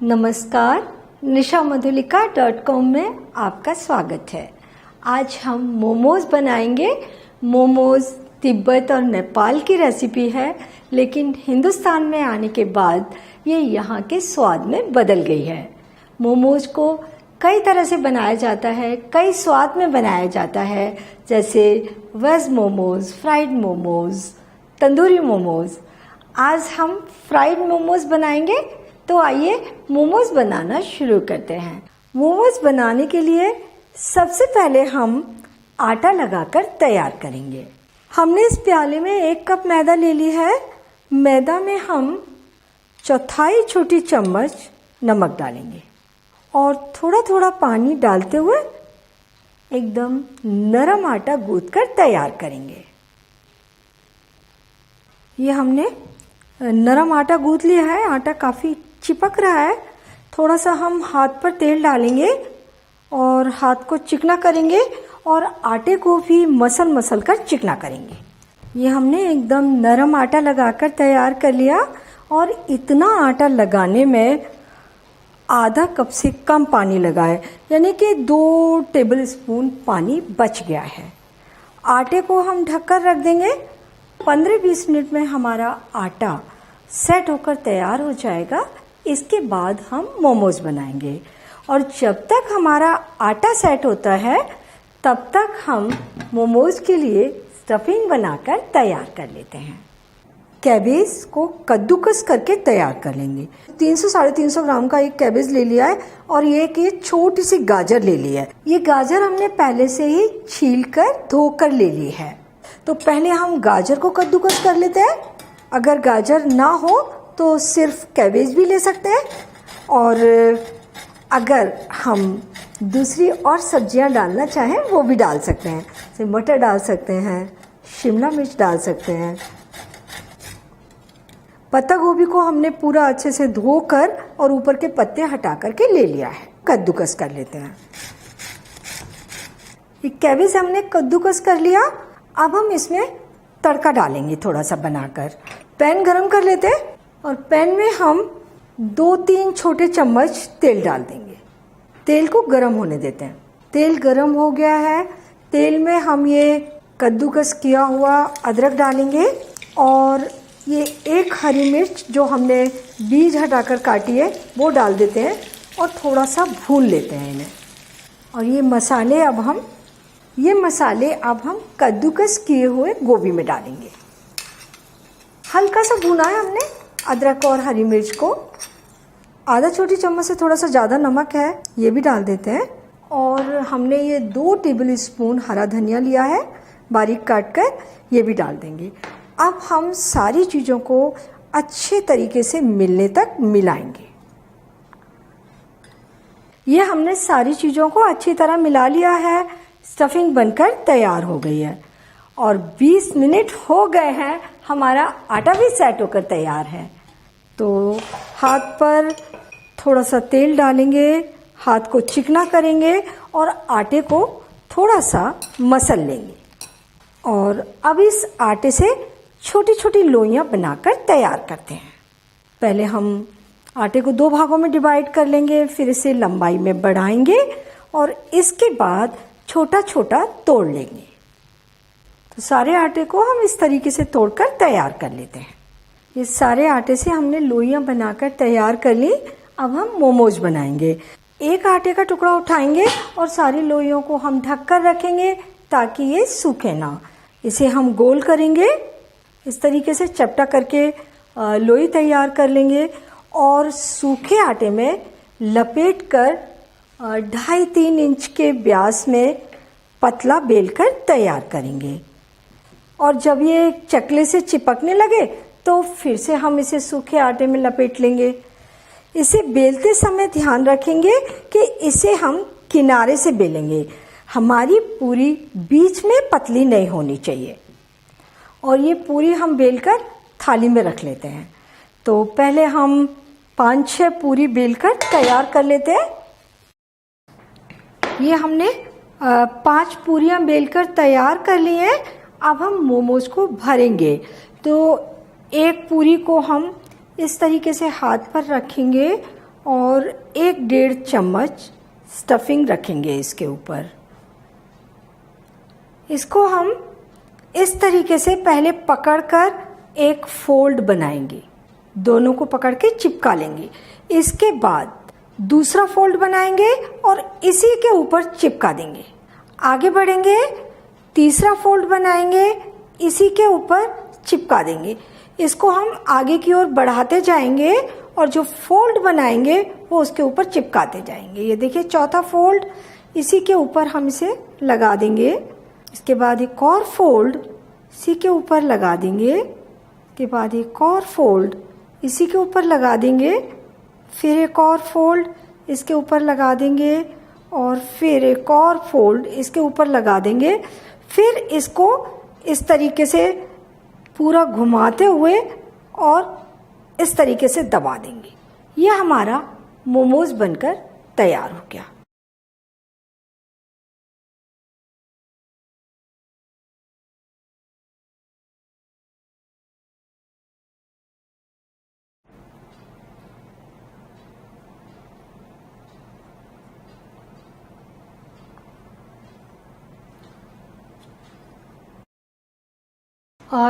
नमस्कार, nishamadhulika.com में आपका स्वागत है। आज हम मोमोज़ बनाएंगे। मोमोज़ तिब्बत और नेपाल की रेसिपी है, लेकिन हिंदुस्तान में आने के बाद ये यहाँ के स्वाद में बदल गई है। मोमोज़ को कई तरह से बनाया जाता है, कई स्वाद में बनाया जाता है, जैसे वेज मोमोज़, फ्राइड मोमोज़, तंदूरी मोमोज़। आज हम फ्राइड मोमोज़ बनाएंगे, तो आइए मोमोज़ बनाना शुरू करते हैं। मोमोज़ बनाने के लिए सबसे पहले हम आटा लगाकर तैयार करेंगे। हमने इस प्याले में 1 कप मैदा ले ली है। मैदा में हम चौथाई छोटी चम्मच नमक डालेंगे और थोड़ा थोड़ा पानी डालते हुए एकदम नरम आटा गूंथकर तैयार करेंगे। ये हमने नरम आटा गूंथ लिया है। आटा काफ़ी चिपक रहा है। थोड़ा सा हम हाथ पर तेल डालेंगे और हाथ को चिकना करेंगे और आटे को भी मसल कर चिकना करेंगे। ये हमने एकदम नरम आटा लगाकर तैयार कर लिया और इतना आटा लगाने में आधा कप से कम पानी लगाए, यानी कि 2 टेबल स्पून पानी बच गया है। आटे को हम ढककर रख देंगे। 15-20 मिनट में हमारा आटा सेट होकर तैयार हो जाएगा। इसके बाद हम मोमोज़ बनाएंगे और जब तक हमारा आटा सेट होता है तब तक हम मोमोज़ के लिए स्टफिंग बनाकर तैयार कर लेते हैं। कैबेज को कद्दूकस करके तैयार कर लेंगे। 300-350 ग्राम का एक कैबेज ले लिया है और ये छोटी सी गाजर ले ली है। ये गाजर हमने पहले से ही छील कर धोकर ले ली है। तो पहले हम गाजर को कद्दूकस कर लेते हैं। अगर गाजर ना हो तो सिर्फ कैबेज भी ले सकते हैं, और अगर हम दूसरी और सब्जियां डालना चाहें वो भी डाल सकते हैं। जैसे मटर डाल सकते हैं, शिमला मिर्च डाल सकते हैं। पत्ता गोभी को हमने पूरा अच्छे से धोकर और ऊपर के पत्ते हटा करके ले लिया है। कद्दूकस कर लेते हैं। ये कैबेज हमने कद्दूकस कर लिया। अब हम इसमें तड़का डालेंगे थोड़ा सा बनाकर। पैन गरम कर लेते हैं और पैन में हम 2-3 छोटे चम्मच तेल डाल देंगे। तेल को गरम होने देते हैं। तेल गरम हो गया है। तेल में हम ये कद्दूकस किया हुआ अदरक डालेंगे और ये 1 हरी मिर्च जो हमने बीज हटाकर काटी है वो डाल देते हैं और थोड़ा सा भून लेते हैं इन्हें। और ये मसाले अब हम कद्दूकस किए हुए गोभी में डालेंगे। हल्का सा भुना है हमने अदरक और हरी मिर्च को। आधा छोटी चम्मच से थोड़ा सा ज़्यादा नमक है, ये भी डाल देते हैं। और हमने ये 2 टेबल स्पून हरा धनिया लिया है बारीक काट कर, ये भी डाल देंगे। अब हम सारी चीज़ों को अच्छे तरीके से मिलने तक मिलाएंगे। ये हमने सारी चीज़ों को अच्छी तरह मिला लिया है। स्टफिंग बनकर तैयार हो गई है और 20 मिनट हो गए हैं। हमारा आटा भी सेट होकर तैयार है। तो हाथ पर थोड़ा सा तेल डालेंगे, हाथ को चिकना करेंगे और आटे को थोड़ा सा मसल लेंगे। और अब इस आटे से छोटी छोटी लोइयां बनाकर तैयार करते हैं। पहले हम आटे को 2 भागों में डिवाइड कर लेंगे, फिर इसे लंबाई में बढ़ाएंगे और इसके बाद छोटा छोटा तोड़ लेंगे। तो सारे आटे को हम इस तरीके से तोड़कर तैयार कर लेते हैं। ये सारे आटे से हमने लोइयां बनाकर तैयार कर ली। अब हम मोमोज बनाएंगे। एक आटे का टुकड़ा उठाएंगे और सारी लोइयों को हम ढक कर रखेंगे ताकि ये सूखे ना। इसे हम गोल करेंगे, इस तरीके से चपटा करके लोई तैयार कर लेंगे और सूखे आटे में लपेट कर 2.5-3 इंच के व्यास में पतला बेलकर तैयार करेंगे। और जब ये चकले से चिपकने लगे तो फिर से हम इसे सूखे आटे में लपेट लेंगे। इसे बेलते समय ध्यान रखेंगे कि इसे हम किनारे से बेलेंगे। हमारी पूरी बीच में पतली नहीं होनी चाहिए। और ये पूरी हम बेलकर थाली में रख लेते हैं। तो पहले हम 5-6 पूरी बेलकर तैयार कर लेते हैं। ये हमने 5 पूरियां बेलकर तैयार कर ली हैं। अब हम मोमोज को भरेंगे। तो एक पूरी को हम इस तरीके से हाथ पर रखेंगे और 1-1.5 चम्मच स्टफिंग रखेंगे इसके ऊपर। इसको हम इस तरीके से पहले पकड़कर एक फोल्ड बनाएंगे, दोनों को पकड़ के चिपका लेंगे। इसके बाद दूसरा फोल्ड बनाएंगे और इसी के ऊपर चिपका देंगे। आगे बढ़ेंगे, तीसरा फोल्ड बनाएंगे, इसी के ऊपर चिपका देंगे। इसको हम आगे की ओर बढ़ाते जाएंगे और जो फोल्ड बनाएंगे वो उसके ऊपर चिपकाते जाएंगे। ये देखिए चौथा फोल्ड, इसी के ऊपर हम इसे लगा देंगे। इसके बाद एक और फोल्ड इसी के ऊपर लगा देंगे। इसके बाद एक और फोल्ड इसी के ऊपर लगा देंगे। फिर एक और फोल्ड इसके ऊपर लगा देंगे और फिर एक और फोल्ड इसके ऊपर लगा देंगे। फिर इसको इस तरीके से पूरा घुमाते हुए और इस तरीके से दबा देंगे। यह हमारा मोमोज बनकर तैयार हो गया।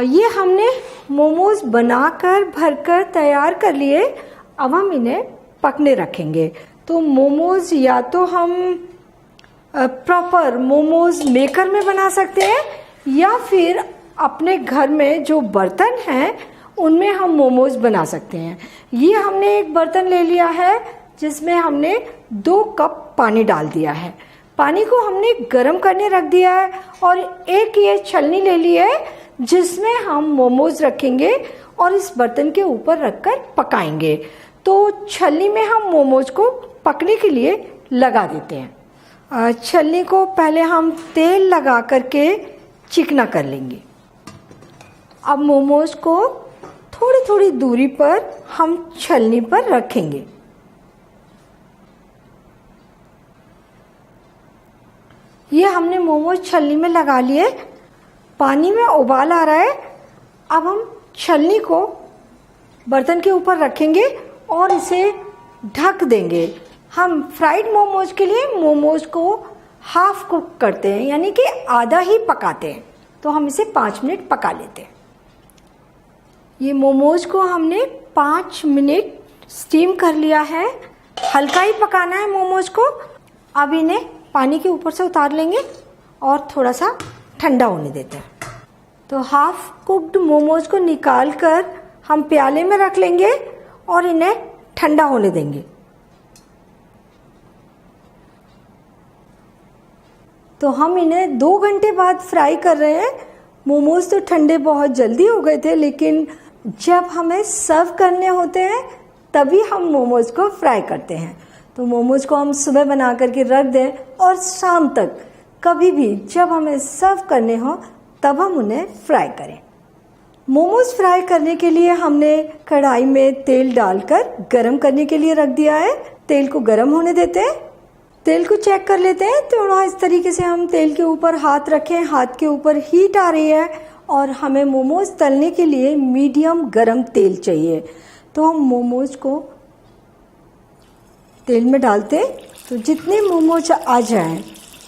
ये हमने मोमोज बनाकर भरकर तैयार कर लिए। अब हम इन्हें पकने रखेंगे। तो मोमोज या तो हम प्रॉपर मोमोज मेकर में बना सकते हैं या फिर अपने घर में जो बर्तन हैं उनमें हम मोमोज बना सकते हैं। ये हमने एक बर्तन ले लिया है जिसमें हमने 2 कप पानी डाल दिया है। पानी को हमने गर्म करने रख दिया है और एक ये छलनी ले ली है जिसमें हम मोमोज रखेंगे और इस बर्तन के ऊपर रखकर पकाएंगे। तो छलनी में हम मोमोज को पकने के लिए लगा देते हैं। छलनी को पहले हम तेल लगा करके चिकना कर लेंगे। अब मोमोज को थोड़ी थोड़ी दूरी पर हम छलनी पर रखेंगे। ये हमने मोमोज छलनी में लगा लिए। पानी में उबाल आ रहा है। अब हम छलनी को बर्तन के ऊपर रखेंगे और इसे ढक देंगे। हम फ्राइड मोमोज के लिए मोमोज को हाफ कुक करते हैं, यानी कि आधा ही पकाते हैं। तो हम इसे 5 मिनट पका लेते हैं। ये मोमोज को हमने 5 मिनट स्टीम कर लिया है। हल्का ही पकाना है मोमोज को। अब इन्हें पानी के ऊपर से उतार लेंगे और थोड़ा सा ठंडा होने देते हैं। तो हाफ कुक्ड मोमोज को निकाल कर हम प्याले में रख लेंगे और इन्हें ठंडा होने देंगे। तो हम इन्हें 2 घंटे बाद फ्राई कर रहे हैं। मोमोज तो ठंडे बहुत जल्दी हो गए थे, लेकिन जब हमें सर्व करने होते हैं तभी हम मोमोज को फ्राई करते हैं। तो मोमोज को हम सुबह बना करके रख दें और शाम तक कभी भी जब हमें सर्व करने हो तब हम उन्हें फ्राई करें। मोमोज फ्राई करने के लिए हमने कढ़ाई में तेल डालकर गरम करने के लिए रख दिया है। तेल को गरम होने देते हैं। तेल को चेक कर लेते हैं। थोड़ा इस तरीके से हम तेल के ऊपर हाथ रखें, हाथ के ऊपर हीट आ रही है और हमें मोमोज तलने के लिए मीडियम गरम तेल चाहिए। तो हम मोमोज को तेल में डालते हैं। तो जितने मोमोज आ जाएं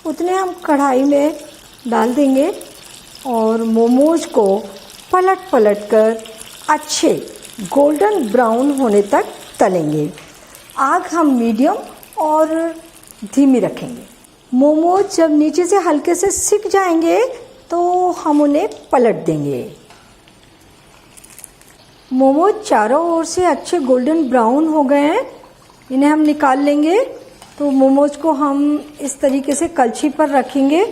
उतने हम कढ़ाई में डाल देंगे और मोमोज को पलट पलट कर अच्छे गोल्डन ब्राउन होने तक तलेंगे। आग हम मीडियम और धीमी रखेंगे। मोमोज जब नीचे से हल्के से सिक जाएंगे तो हम उन्हें पलट देंगे। मोमोज चारों ओर से अच्छे गोल्डन ब्राउन हो गए हैं। इन्हें हम निकाल लेंगे। तो मोमोज को हम इस तरीके से कलछी पर रखेंगे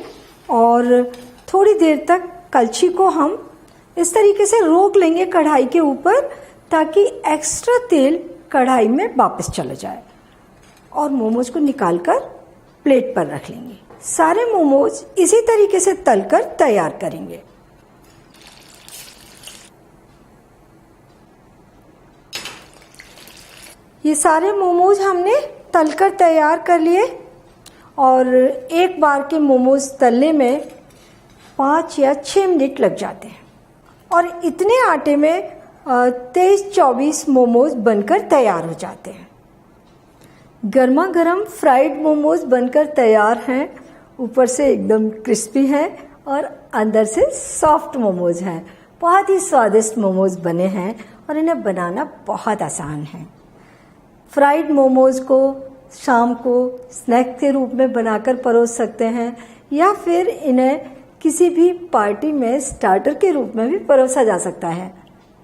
और थोड़ी देर तक कलछी को हम इस तरीके से रोक लेंगे कढ़ाई के ऊपर, ताकि एक्स्ट्रा तेल कढ़ाई में वापस चला जाए। और मोमोज को निकालकर प्लेट पर रख लेंगे। सारे मोमोज इसी तरीके से तलकर तैयार करेंगे। ये सारे मोमोज हमने तलकर तैयार कर लिए और एक बार के मोमोज तलने में 5 या 6 मिनट लग जाते हैं और इतने आटे में 23-24 मोमोज बनकर तैयार हो जाते हैं। गर्मा गर्म फ्राइड मोमोज बनकर तैयार हैं। ऊपर से एकदम क्रिस्पी हैं और अंदर से सॉफ्ट मोमोज हैं। बहुत ही स्वादिष्ट मोमोज बने हैं और इन्हें बनाना बहुत आसान है। फ्राइड मोमोज को शाम को स्नैक के रूप में बनाकर परोस सकते हैं या फिर इन्हें किसी भी पार्टी में स्टार्टर के रूप में भी परोसा जा सकता है।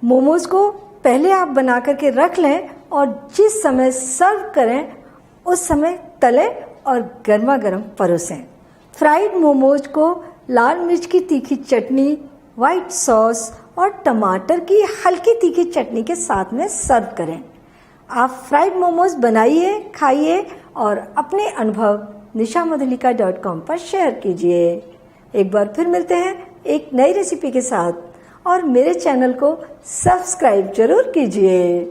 मोमोज को पहले आप बना करके रख लें और जिस समय सर्व करें उस समय तलें और गर्मा गर्म परोसें। फ्राइड मोमोज को लाल मिर्च की तीखी चटनी, वाइट सॉस और टमाटर की हल्की तीखी चटनी के साथ में सर्व करें। आप फ्राइड मोमोज बनाइए, खाइए और अपने अनुभव nishamodhalika.com पर शेयर कीजिए। एक बार फिर मिलते हैं एक नई रेसिपी के साथ और मेरे चैनल को सब्सक्राइब जरूर कीजिए।